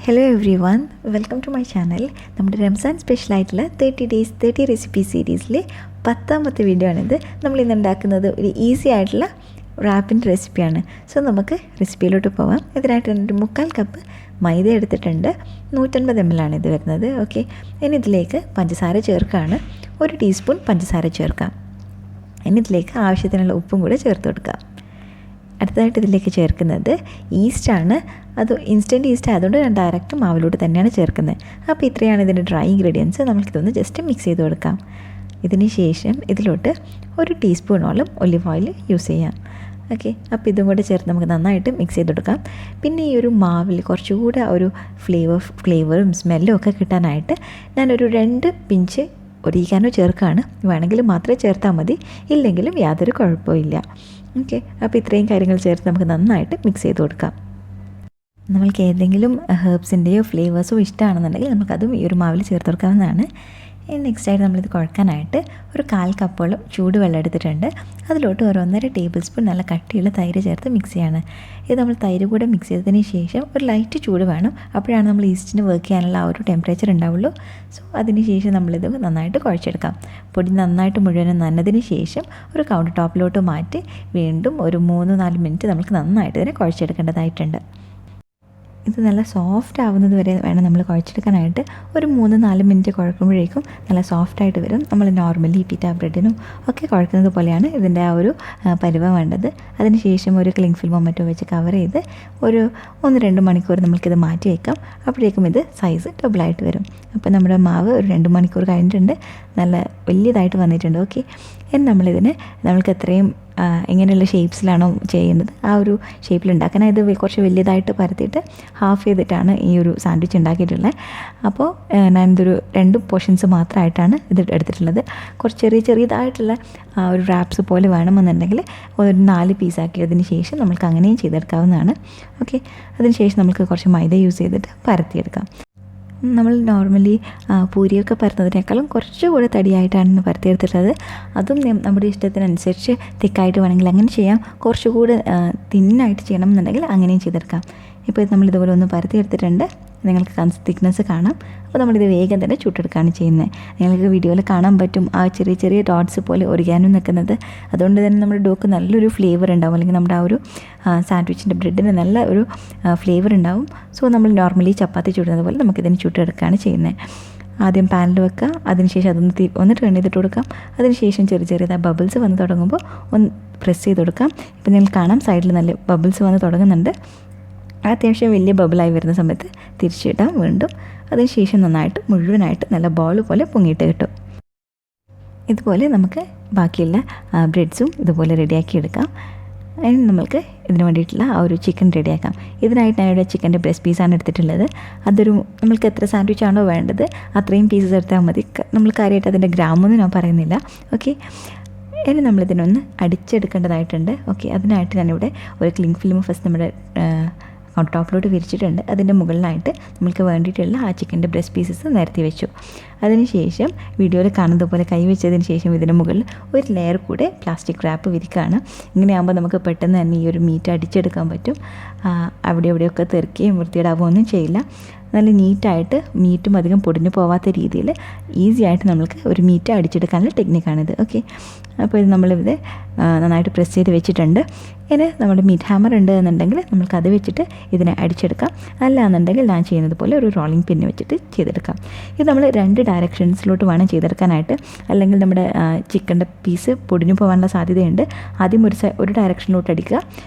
Hello everyone, welcome to my channel. നമ്മുടെ Ramzan സ്പെഷ്യലായിട്ടുള്ള 30 days 30 recipe സീരീസിലെ 10ാമത്തെ video ആണിത്. നമ്മളിന്ന് ഉണ്ടാക്കുന്നത് ഒരു ഈസി ആയിട്ടുള്ള റാപ്പിൻ്റെ റെസിപ്പിയാണ്. സോ നമുക്ക് റെസിപ്പിയിലോട്ട് പോവാം. ഇതിനായിട്ട് 1/4 കപ്പ് മൈദ എടുത്തിട്ടുണ്ട്. 150 ml ആണ് ഇത് വരുന്നത്. ഓക്കെ, ഇനി ഇതിലേക്ക് പഞ്ചസാര ചേർക്കുകയാണ്. 1 ടീസ്പൂൺ പഞ്ചസാര ചേർക്കാം. ഇനി ഇതിലേക്ക് ആവശ്യത്തിനുള്ള ഉപ്പും കൂടെ ചേർത്ത് കൊടുക്കാം. അടുത്തതായിട്ട് ഇതിലേക്ക് ചേർക്കുന്നത് ഈസ്റ്റാണ്. അത് ഇൻസ്റ്റൻറ്റ് ഈസ്റ്റ് ആയതുകൊണ്ട് ഞാൻ ഡയറക്റ്റ് മാവിലോട്ട് തന്നെയാണ് ചേർക്കുന്നത്. അപ്പോൾ ഇത്രയാണ് ഇതിൻ്റെ ഡ്രൈ ഇൻഗ്രീഡിയൻസ്. നമുക്കിതൊന്ന് ജസ്റ്റ് മിക്സ് ചെയ്ത് കൊടുക്കാം. ഇതിന് ശേഷം ഇതിലോട്ട് 1 ടീസ്പൂണോളം ഒലിവ് ഓയിൽ യൂസ് ചെയ്യാം. ഓക്കെ, അപ്പോൾ ഇതും കൂടെ ചേർത്ത് നമുക്ക് നന്നായിട്ട് മിക്സ് ചെയ്ത് കൊടുക്കാം. പിന്നെ ഈ ഒരു മാവിൽ കുറച്ചുകൂടെ ഒരു ഫ്ലേവറും സ്മെല്ലും ഒക്കെ കിട്ടാനായിട്ട് ഞാനൊരു 2 പിഞ്ച് ഒരിഗാനോ ചേർക്കുകയാണ്. വേണമെങ്കിൽ മാത്രമേ ചേർത്താൽ മതി, ഇല്ലെങ്കിലും യാതൊരു കുഴപ്പമില്ല. ഓക്കെ, അപ്പോൾ ഇത്രയും കാര്യങ്ങൾ ചേർത്ത് നമുക്ക് നന്നായിട്ട് മിക്സ് ചെയ്ത് കൊടുക്കാം. നമ്മൾക്ക് ഏതെങ്കിലും ഹെർബ്സിൻ്റെയോ ഫ്ലേവേഴ്സോ ഇഷ്ടമാണെന്നുണ്ടെങ്കിൽ നമുക്കതും ഈ ഒരു മാവിൽ ചേർത്ത് കൊടുക്കാവുന്നതാണ്. നെക്സ്റ്റായിട്ട് നമ്മളിത് കുഴക്കാനായിട്ട് ഒരു 1/4 കപ്പോളം ചൂടുവെള്ളം എടുത്തിട്ടുണ്ട്. അതിലോട്ട് 1.5 ടേബിൾ സ്പൂൺ നല്ല കട്ടിയുള്ള തൈര് ചേർത്ത് മിക്സ് ചെയ്യാണ്. ഇത് നമ്മൾ തൈര് കൂടെ മിക്സ് ചെയ്തതിന് ശേഷം ഒരു ലൈറ്റ് ചൂട് വേണം. അപ്പോഴാണ് നമ്മൾ ഈസ്റ്റിന് വർക്ക് ചെയ്യാനുള്ള ആ ഒരു ടെമ്പറേച്ചർ ഉണ്ടാവുള്ളൂ. സോ അതിന് ശേഷം നമ്മളിത് നന്നായിട്ട് കുഴച്ചെടുക്കാം. പൊടി നന്നായിട്ട് മുഴുവനും നനഞ്ഞതിന് ശേഷം ഒരു കൗണ്ടർ ടോപ്പിലോട്ട് മാറ്റി വീണ്ടും ഒരു 3-4 മിനിറ്റ് നമുക്ക് നന്നായിട്ട് ഇതിനെ കുഴച്ചെടുക്കേണ്ടതായിട്ടുണ്ട്. ഇത് നല്ല സോഫ്റ്റ് ആവുന്നത് വരെ വേണം നമ്മൾ കുഴച്ചെടുക്കാനായിട്ട്. ഒരു 3-4 മിനിറ്റ് കുഴക്കുമ്പോഴേക്കും നല്ല സോഫ്റ്റായിട്ട് വരും. നമ്മൾ നോർമലി പിറ്റ ബ്രെഡിനും ഒക്കെ കുഴക്കുന്നത് പോലെയാണ് ഇതിൻ്റെ ആ ഒരു പരുവം വേണ്ടത്. അതിന് ശേഷം ഒരു ക്ലിംഗ് ഫിൽമോ മറ്റോ വെച്ച് കവർ ചെയ്ത് ഒരു 1-2 മണിക്കൂർ നമ്മൾക്കിത് മാറ്റി വയ്ക്കാം. അപ്പോഴേക്കും ഇത് സൈസ് ഡബിളായിട്ട് വരും. അപ്പോൾ നമ്മുടെ മാവ് ഒരു 2 മണിക്കൂർ കഴിഞ്ഞിട്ടുണ്ട്. നല്ല വലിയതായിട്ട് വന്നിട്ടുണ്ട്. ഓക്കെ, ഇനി നമ്മൾക്ക് എത്രയും എങ്ങനെയുള്ള ഷേപ്സിലാണോ ചെയ്യുന്നത് ആ ഒരു ഷേപ്പിൽ ഉണ്ടാക്കാൻ. ഇത് കുറച്ച് വലിയതായിട്ട് പരത്തിയിട്ട് ഹാഫ് ചെയ്തിട്ടാണ് ഈ ഒരു സാൻഡ്വിച്ച് ഉണ്ടാക്കിയിട്ടുള്ളത്. അപ്പോൾ ഞാനിതൊരു 2 പോർഷൻസ് മാത്രമായിട്ടാണ് ഇത് എടുത്തിട്ടുള്ളത്. കുറച്ച് ചെറിയതായിട്ടുള്ള ഒരു റാപ്സ് പോലെ വേണമെന്നുണ്ടെങ്കിൽ ഒരു 4 പീസാക്കിയതിന് ശേഷം നമുക്ക് അങ്ങനെയും ചെയ്തെടുക്കാവുന്നതാണ്. ഓക്കെ, അതിന് ശേഷം നമുക്ക് കുറച്ച് മൈദ യൂസ് ചെയ്തിട്ട് പരത്തിയെടുക്കാം. നമ്മൾ നോർമലി പൂരിയൊക്കെ പരത്തുന്നതിനേക്കാളും കുറച്ചുകൂടെ തടിയായിട്ടാണ് പരത്തിയെടുത്തിട്ടുള്ളത്. അതും നമ്മുടെ ഇഷ്ടത്തിനനുസരിച്ച് തിക്കായിട്ട് വേണമെങ്കിൽ അങ്ങനെ ചെയ്യാം. കുറച്ചുകൂടെ തിന്നായിട്ട് ചെയ്യണം എന്നുണ്ടെങ്കിൽ അങ്ങനെയും ചെയ്തെടുക്കാം. ഇപ്പോൾ ഇത് നമ്മളിതുപോലെ ഒന്ന് പരത്തിയെടുത്തിട്ടുണ്ട്. നിങ്ങൾക്ക് തിക്നെസ് കാണാം. അപ്പോൾ നമ്മളിത് വേഗം തന്നെ ചുട്ടെടുക്കുകയാണ് ചെയ്യുന്നത്. നിങ്ങൾക്ക് വീഡിയോയിൽ കാണാൻ പറ്റും ആ ചെറിയ ഡോട്ട്സ് പോലെ ഒറിഗാനോ നിൽക്കുന്നത്. അതുകൊണ്ട് തന്നെ നമ്മുടെ ഡോക്ക് നല്ലൊരു ഫ്ലേവർ ഉണ്ടാവും, അല്ലെങ്കിൽ നമ്മുടെ ആ ഒരു സാൻഡ്വിച്ചിൻ്റെ ബ്രെഡിന് നല്ല ഒരു ഫ്ലേവർ ഉണ്ടാവും. സോ നമ്മൾ നോർമലി ചപ്പാത്തി ചുടുന്നത് പോലെ നമുക്കിതിന് ചുട്ടെടുക്കുകയാണ് ചെയ്യുന്നത്. ആദ്യം പാനിൽ വെക്കുക, അതിനുശേഷം ഒന്ന് ടേൺ ചെയ്തിട്ട് കൊടുക്കാം. അതിനുശേഷം ചെറിയതായി ബബിൾസ് വന്ന് തുടങ്ങുമ്പോൾ ഒന്ന് പ്രസ് ചെയ്ത് കൊടുക്കാം. ഇപ്പോൾ നിങ്ങൾക്ക് കാണാം സൈഡിൽ നല്ല ബബിൾസ് വന്ന് തുടങ്ങുന്നുണ്ട്. അത്യാവശ്യം വലിയ ബബിളായി വരുന്ന സമയത്ത് തിരിച്ചിടാം വീണ്ടും. അതിനുശേഷം നന്നായിട്ട് മുഴുവനായിട്ട് നല്ല ബോൾ പോലെ പൊങ്ങിയിട്ട് കിട്ടും. ഇതുപോലെ നമുക്ക് ബാക്കിയുള്ള ബ്രെഡ്സും ഇതുപോലെ റെഡിയാക്കി എടുക്കാം. അതിന് നമ്മൾക്ക് ഇതിന് വേണ്ടിയിട്ടുള്ള ആ ഒരു ചിക്കൻ റെഡിയാക്കാം. ഇതിനായിട്ട് ഞാനിവിടെ ചിക്കൻ്റെ ബ്രസ്റ്റ് പീസാണ് എടുത്തിട്ടുള്ളത്. നമ്മൾക്ക് എത്ര സാൻഡ്വിച്ച് ആണോ വേണ്ടത് അത്രയും പീസസ് എടുത്താൽ മതി. നമ്മൾ കാര്യമായിട്ട് അതിൻ്റെ ഗ്രാമൊന്നും ഞാൻ പറയുന്നില്ല. ഓക്കെ, ഇനി നമ്മളിതിനൊന്ന് അടിച്ചെടുക്കേണ്ടതായിട്ടുണ്ട്. ഓക്കെ, അതിനായിട്ട് ഞാനിവിടെ ഒരു ക്ലിംഗ് ഫിലിം ഫസ്റ്റ് നമ്മുടെ കൗണ്ടർ ടോപ്പിലോട്ട് വിരിച്ചിട്ടുണ്ട്. അതിൻ്റെ മുകളിലായിട്ട് നമ്മൾക്ക് വേണ്ടിയിട്ടുള്ള ആ ചിക്കൻ്റെ ബ്രസ്റ്റ് പീസസ് നിരത്തി വെച്ചു. അതിനുശേഷം വീഡിയോയിൽ കാണുന്നത് പോലെ കൈ വെച്ചതിന് ശേഷം ഇതിൻ്റെ മുകളിൽ ഒരു ലെയർ കൂടെ പ്ലാസ്റ്റിക് റാപ്പ് വിരിക്കുകയാണ്. ഇങ്ങനെയാകുമ്പോൾ നമുക്ക് പെട്ടെന്ന് തന്നെ ഈ ഒരു മീറ്റ് അടിച്ചെടുക്കാൻ പറ്റും. അവിടെയൊക്കെ തെറിക്കുകയും വൃത്തിയിടാവുകയൊന്നും ചെയ്യില്ല. നല്ല നീറ്റായിട്ട് മീറ്റും അധികം പൊടിഞ്ഞു പോവാത്ത രീതിയിൽ ഈസി ആയിട്ട് നമുക്ക് ഒരു മീറ്റ് അടിച്ചെടുക്കാനുള്ള ടെക്നിക്കാണിത്. ഓക്കെ, അപ്പോൾ ഇത് നമ്മളിത് നന്നായിട്ട് പ്രസ് ചെയ്ത് വെച്ചിട്ടുണ്ട്. ഇനി നമ്മുടെ മീറ്റ് ഹാമർ ഉണ്ട് എന്നുണ്ടെങ്കിൽ നമുക്കത് വെച്ചിട്ട് ഇതിനെ അടിച്ചെടുക്കാം. അല്ല എന്നുണ്ടെങ്കിൽ ഞാൻ ചെയ്യുന്നത് പോലെ ഒരു റോളിംഗ് പിന്ന് വെച്ചിട്ട് ചെയ്തെടുക്കാം. ഇത് നമ്മൾ 2 ഡയറക്ഷൻസിലോട്ട് വേണം ചെയ്തെടുക്കാനായിട്ട്, അല്ലെങ്കിൽ നമ്മുടെ ചിക്കൻ്റെ പീസ് പൊടിഞ്ഞു പോകാനുള്ള സാധ്യതയുണ്ട്. ആദ്യം ഒരു ഡയറക്ഷനിലോട്ട് അടിക്കുക,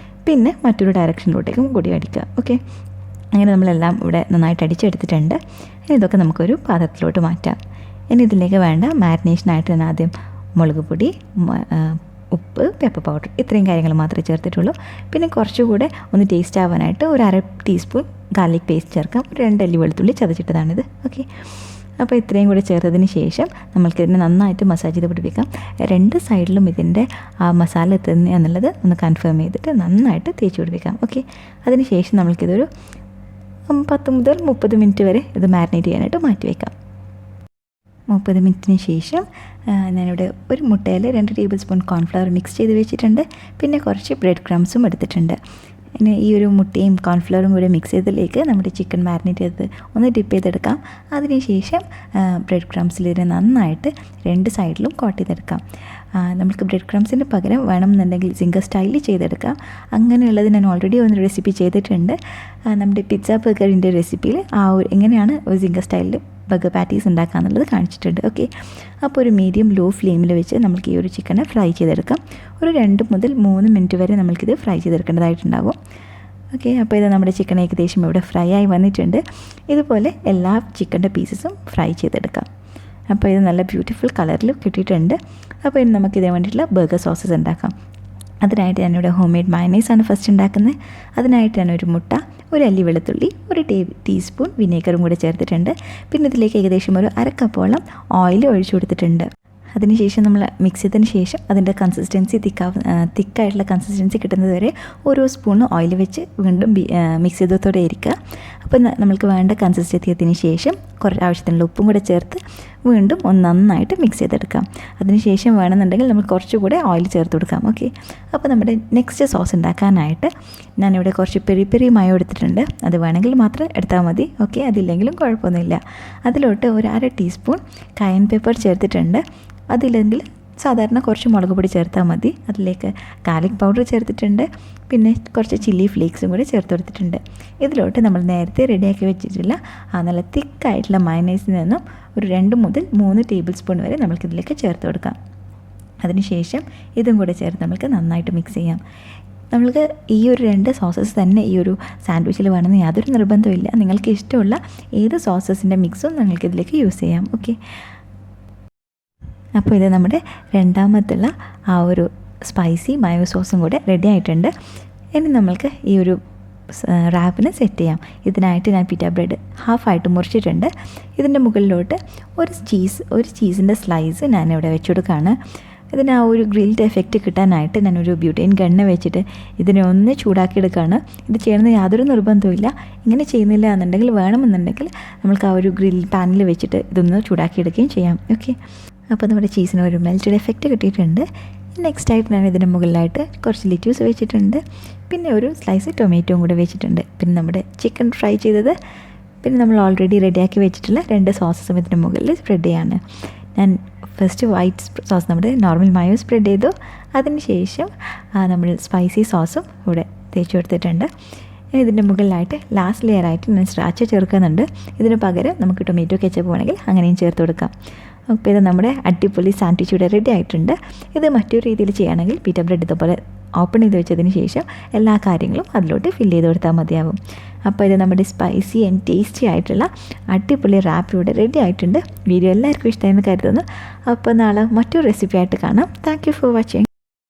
പിന്നെ മറ്റൊരു ഡയറക്ഷനിലോട്ടേക്കും കൂടി അടിക്കുക. ഓക്കെ, അങ്ങനെ നമ്മളെല്ലാം ഇവിടെ നന്നായിട്ട് അടിച്ചെടുത്തിട്ടുണ്ട്. ഇനി ഇതൊക്കെ നമുക്കൊരു പാത്രത്തിലോട്ട് മാറ്റാം. ഇനി ഇതിലേക്ക് വേണ്ട മാരിനേഷനായിട്ട് ഞാൻ ആദ്യം മുളക് പൊടി, ഉപ്പ്, പെപ്പർ പൗഡർ ഇത്രയും കാര്യങ്ങൾ മാത്രമേ ചേർത്തിട്ടുള്ളൂ. പിന്നെ കുറച്ചുകൂടെ ഒന്ന് ടേസ്റ്റ് ആവാനായിട്ട് ഒരു 1/2 ടീസ്പൂൺ ഗാർലിക് പേസ്റ്റ് ചേർക്കാം. 2 അല്ലി വെളുത്തുള്ളി ചതച്ചിട്ടതാണിത്. ഓക്കെ, അപ്പോൾ ഇത്രയും കൂടി ചേർത്തതിന് ശേഷം നമ്മൾക്കിതിനെ നന്നായിട്ട് മസാജ് ചെയ്ത് പിടിപ്പിക്കാം. 2 സൈഡിലും ഇതിൻ്റെ ആ മസാല എത്തുന്നത് എന്നുള്ളത് ഒന്ന് കൺഫേം ചെയ്തിട്ട് നന്നായിട്ട് തേച്ച് പിടിപ്പിക്കാം. ഓക്കെ, അതിന് ശേഷം നമ്മൾക്കിതൊരു 10 മുതൽ 30 മിനിറ്റ് വരെ ഇത് മാരിനേറ്റ് ചെയ്യാനായിട്ട് മാറ്റി വയ്ക്കാം. 30 മിനിറ്റിന് ശേഷം ഞാനിവിടെ ഒരു മുട്ടയിൽ 2 ടേബിൾ സ്പൂൺ കോൺഫ്ലവർ മിക്സ് ചെയ്ത് വെച്ചിട്ടുണ്ട്. പിന്നെ കുറച്ച് ബ്രെഡ് ക്രംസും എടുത്തിട്ടുണ്ട്. ഇനി ഈ ഒരു മുട്ടയും കോൺഫ്ലവറും കൂടി മിക്സ് ചെയ്തതിലേക്ക് നമ്മുടെ ചിക്കൻ മാരിനേറ്റ് ചെയ്ത് ഒന്ന് ഡിപ്പ് ചെയ്തെടുക്കാം. അതിനുശേഷം ബ്രെഡ് ക്രംസിലിട്ട് നന്നായിട്ട് 2 സൈഡിലും കോട്ട് ചെയ്തെടുക്കാം. നമുക്ക് ബ്രെഡ് ക്രംസിന് പകരം വേണമെന്നുണ്ടെങ്കിൽ സിംഗർ സ്റ്റൈലിൽ ചെയ്തെടുക്കാം. അങ്ങനെയുള്ളത് ഞാൻ ഓൾറെഡി ഒന്ന് റെസിപ്പി ചെയ്തിട്ടുണ്ട്. നമ്മുടെ പിസ്സ ബർഗറിൻ്റെ റെസിപ്പിയിൽ എങ്ങനെയാണ് ഒരു സിംഗർ സ്റ്റൈലിൽ ബർഗർ പാറ്റീസ് ഉണ്ടാക്കുക എന്നുള്ളത് കാണിച്ചിട്ടുണ്ട്. ഓക്കെ, അപ്പോൾ ഒരു മീഡിയം ലോ ഫ്ലെയിമിൽ വെച്ച് നമുക്ക് ഈ ഒരു ചിക്കനെ ഫ്രൈ ചെയ്തെടുക്കാം. ഒരു 2 മുതൽ 3 മിനിറ്റ് വരെ നമുക്കിത് ഫ്രൈ ചെയ്തെടുക്കേണ്ടതായിട്ടുണ്ടാകും. ഓക്കെ, അപ്പോൾ ഇത് നമ്മുടെ ചിക്കൻ ഏകദേശം ഇവിടെ ഫ്രൈ ആയി വന്നിട്ടുണ്ട്. ഇതുപോലെ എല്ലാ ചിക്കൻ്റെ പീസസും ഫ്രൈ ചെയ്തെടുക്കാം. അപ്പോൾ ഇത് നല്ല ബ്യൂട്ടിഫുൾ കളറിൽ കിട്ടിയിട്ടുണ്ട്. അപ്പോൾ ഇനി നമുക്കിതേ വേണ്ടിയിട്ടുള്ള ബർഗർ സോസസ് ഉണ്ടാക്കാം. അതിനായിട്ട് ഞാനിവിടെ ഹോം മെയ്ഡ് മയനൈസ് ആണ് ഫസ്റ്റ് ഉണ്ടാക്കുന്നത്. അതിനായിട്ട് ഞാനൊരു മുട്ട, ഒരു അല്ലി വെളുത്തുള്ളി, ഒരു ടീസ്പൂൺ വിനേഗറും കൂടെ ചേർത്തിട്ടുണ്ട്. പിന്നെ ഇതിലേക്ക് ഏകദേശം ഒരു 1/2 കപ്പോളം ഓയിൽ ഒഴിച്ചു കൊടുത്തിട്ടുണ്ട്. അതിനുശേഷം നമ്മൾ മിക്സ് ചെയ്തതിന് ശേഷം അതിൻ്റെ കൺസിസ്റ്റൻസി തിക്കായിട്ടുള്ള കൺസിസ്റ്റൻസി കിട്ടുന്നത് വരെ ഓരോ സ്പൂണ് ഓയിൽ വെച്ച് വീണ്ടും മിക്സ് ചെയ്തതോടെ ഇരിക്കുക. അപ്പോൾ നമ്മൾക്ക് വേണ്ട കൺസിസ്റ്റൻസി എത്തിയതിന് ശേഷം കുറച്ച് ആവശ്യത്തിനുള്ള ഉപ്പും കൂടെ ചേർത്ത് വീണ്ടും ഒന്ന് നന്നായിട്ട് മിക്സ് ചെയ്തെടുക്കാം. അതിനുശേഷം വേണമെന്നുണ്ടെങ്കിൽ നമ്മൾ കുറച്ചുകൂടെ ഓയിൽ ചേർത്ത് കൊടുക്കാം. ഓക്കെ, അപ്പോൾ നമ്മുടെ നെക്സ്റ്റ് സോസ് ഉണ്ടാക്കാനായിട്ട് ഞാനിവിടെ കുറച്ച് പെരി മയോ എടുത്തിട്ടുണ്ട്. അത് വേണമെങ്കിൽ മാത്രം എടുത്താൽ മതി. ഓക്കെ, അതില്ലെങ്കിലും കുഴപ്പമൊന്നുമില്ല. അതിലോട്ട് ഒരു 1/2 ടീസ്പൂൺ കയൻ പെപ്പർ ചേർത്തിട്ടുണ്ട്. അതില്ലെങ്കിൽ സാധാരണ കുറച്ച് മുളക് പൊടി ചേർത്താൽ മതി. അതിലേക്ക് ഗാർലിക് പൗഡർ ചേർത്തിട്ടുണ്ട്. പിന്നെ കുറച്ച് ചില്ലി ഫ്ലേക്സും കൂടി ചേർത്ത് കൊടുത്തിട്ടുണ്ട്. ഇതിലോട്ട് നമ്മൾ നേരത്തെ റെഡിയാക്കി വെച്ചിട്ടുള്ള നല്ല തിക്കായിട്ടുള്ള മയനൈസിൽ നിന്നും ഒരു 2 മുതൽ 3 ടേബിൾ സ്പൂൺ വരെ നമുക്കിതിലേക്ക് ചേർത്ത് കൊടുക്കാം. അതിനുശേഷം ഇതും കൂടെ ചേർത്ത് നമുക്ക് നന്നായിട്ട് മിക്സ് ചെയ്യാം. നമ്മൾക്ക് ഈ ഒരു 2 സോസസ് തന്നെ ഈ ഒരു സാൻഡ്വിച്ചിൽ വേണമെന്ന് യാതൊരു നിർബന്ധമില്ല. നിങ്ങൾക്ക് ഇഷ്ടമുള്ള ഏത് സോസസിൻ്റെ മിക്സും നിങ്ങൾക്കിതിലേക്ക് യൂസ് ചെയ്യാം. ഓക്കെ, അപ്പോൾ ഇത് നമ്മുടെ രണ്ടാമത്തുള്ള ആ ഒരു സ്പൈസി മയോ സോസും കൂടെ റെഡി ആയിട്ടുണ്ട്. ഇനി നമ്മൾക്ക് ഈ ഒരു റാപ്പിന് സെറ്റ് ചെയ്യാം. ഇതിനായിട്ട് ഞാൻ പിറ്റ ബ്രെഡ് ഹാഫായിട്ട് മുറിച്ചിട്ടുണ്ട്. ഇതിൻ്റെ മുകളിലോട്ട് ഒരു ചീസിൻ്റെ സ്ലൈസ് ഞാനിവിടെ വെച്ച് കൊടുക്കുകയാണ്. ഇതിന് ആ ഒരു ഗ്രിൽഡ് എഫക്റ്റ് കിട്ടാനായിട്ട് ഞാനൊരു ബ്യൂട്ടൈൻ ഗണ്ണ് വെച്ചിട്ട് ഇതിനെ ഒന്ന് ചൂടാക്കിയെടുക്കുകയാണ്. ഇത് ചെയ്യണമെന്ന് യാതൊരു നിർബന്ധമില്ല. ഇങ്ങനെ ചെയ്യുന്നില്ല എന്നുണ്ടെങ്കിൽ വേണമെന്നുണ്ടെങ്കിൽ നമുക്ക് ആ ഒരു ഗ്രിൽ പാനിൽ വെച്ചിട്ട് ഇതൊന്ന് ചൂടാക്കിയെടുക്കുകയും ചെയ്യാം. ഓക്കെ, അപ്പോൾ നമ്മുടെ ചീസിന് ഒരു മെൽറ്റഡ് എഫക്റ്റ് കിട്ടിയിട്ടുണ്ട്. നെക്സ്റ്റ് ആയിട്ട് ഞാൻ ഇതിന് മുകളിലായിട്ട് കുറച്ച് ലിറ്റ്യൂസ് വെച്ചിട്ടുണ്ട്. പിന്നെ ഒരു സ്ലൈസ് ടൊമാറ്റോയും കൂടെ വെച്ചിട്ടുണ്ട്. പിന്നെ നമ്മുടെ ചിക്കൻ ഫ്രൈ ചെയ്തത്, പിന്നെ നമ്മൾ ഓൾറെഡി റെഡിയാക്കി വെച്ചിട്ടുള്ള 2 സോസസും ഇതിന് മുകളിൽ സ്പ്രെഡ് ചെയ്യാണ്. ഞാൻ ഫസ്റ്റ് വൈറ്റ് സോസ് നമ്മുടെ നോർമൽ മയോ സ്പ്രെഡ് ചെയ്തു. അതിന് ശേഷം നമ്മൾ സ്പൈസി സോസും ഇവിടെ തേച്ച് കൊടുത്തിട്ടുണ്ട്. ഇതിൻ്റെ മുകളിലായിട്ട് ലാസ്റ്റ് ലെയറായിട്ട് ഞാൻ സ്രാച്ച് ചേർക്കുന്നുണ്ട്. ഇതിന് പകരം നമുക്ക് ടൊമാറ്റോ കെച്ചപ്പ് വേണമെങ്കിൽ അങ്ങനെയും ചേർത്ത് കൊടുക്കാം. അപ്പോൾ ഇത് നമ്മുടെ അടിപൊളി സാൻഡ്വിച്ച് ഇവിടെ റെഡി ആയിട്ടുണ്ട്. ഇത് മറ്റൊരു രീതിയിൽ ചെയ്യുകയാണെങ്കിൽ പിറ്റ ബ്രെഡ് ഇതുപോലെ ഓപ്പൺ ചെയ്ത് വെച്ചതിന് ശേഷം എല്ലാ കാര്യങ്ങളും അതിലോട്ട് ഫില്ല് ചെയ്ത് കൊടുത്താൽ മതിയാവും. അപ്പോൾ ഇത് നമ്മുടെ സ്പൈസി ആൻഡ് ടേസ്റ്റി ആയിട്ടുള്ള അടിപൊളി റാപ്പ് ഇവിടെ റെഡി ആയിട്ടുണ്ട്. വീഡിയോ എല്ലാവർക്കും ഇഷ്ടമായെന്ന് കരുതുന്നു. അപ്പോൾ നാളെ മറ്റൊരു റെസിപ്പി ആയിട്ട് കാണാം. Thank you for watching.